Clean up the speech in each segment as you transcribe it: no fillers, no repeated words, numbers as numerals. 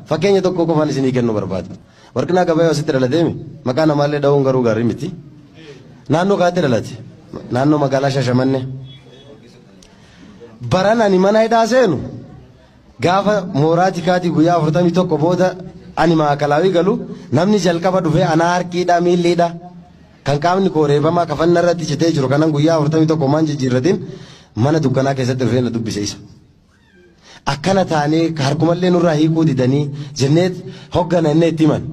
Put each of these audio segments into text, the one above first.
fakkeenya tokko qofaan isinii kennu barbaada. Warqinaa gabaa asitti dhalateemi maqaa namaallee dha'uun garuu gaarii miti. Naannoo kaatti dhalate naannoo magaalaa Shashamannee. Baran ani mana hidhaa seenu gaafa mooraa tikaatii guyyaa 41 booda ani maakalaawii galu namni jalqaba dhufee anaa harkiidhaa miilliidhaa kan qaamni koo reebamaa kafanna irratti citee jiru kanan guyyaa 41 maan jijjiirratiin mana dukkanaa keessatti dhufee na dubbise isa. Akkana taanee harkumallee nurraa hiikuu didanii jenneet hoggana inni itti himan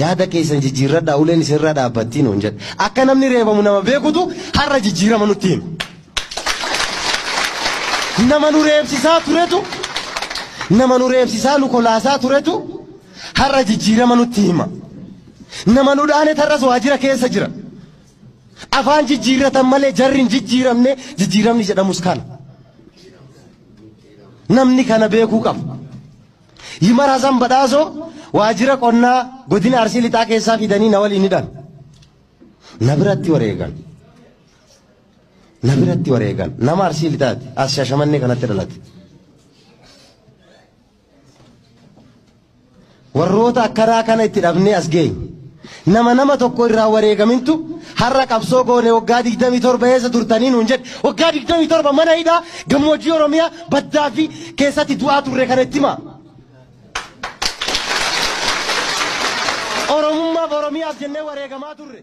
yaada keessan jijjiirradhaa uleen isinirraa dhaabbattiin nuun jedhe akka namni reebamu nama beekutu har'a jijjiirama nutti hima. Nama nu reebsisaa turetu nama nu reebsisaa nu kolaasaa turetu har'a jijjiirama nutti hima. Nama nu dhaane tarras waajjira keessa jira. Afaan jijjiirratan malee jarri hin jijjiiramne jijjiiramni jedhamus kana. Namni kana beekuu qaba. Yimar Hasan Badhaasoo waajjira qonnaa godina Arsii Lixaa keessaa fidanii na waliin hidhan. Na biratti wareegan. Na biratti wareegan. Nama Arsii Lixaati as Shashamannee kanatti dhalate. Warroota akkanaa kana itti dhabnee as geenye. Nama tokko irraa wareegamintu har'a qabsoo goone waggaa 27 eessa turtanii nuun jedhe waggaa 27 mana hidhaa gammoojjii Oromiyaa baddaa fi keessatti du'aa turre kana itti hima. Oromummaaf Oromiyaaf jennee wareegamaa turre.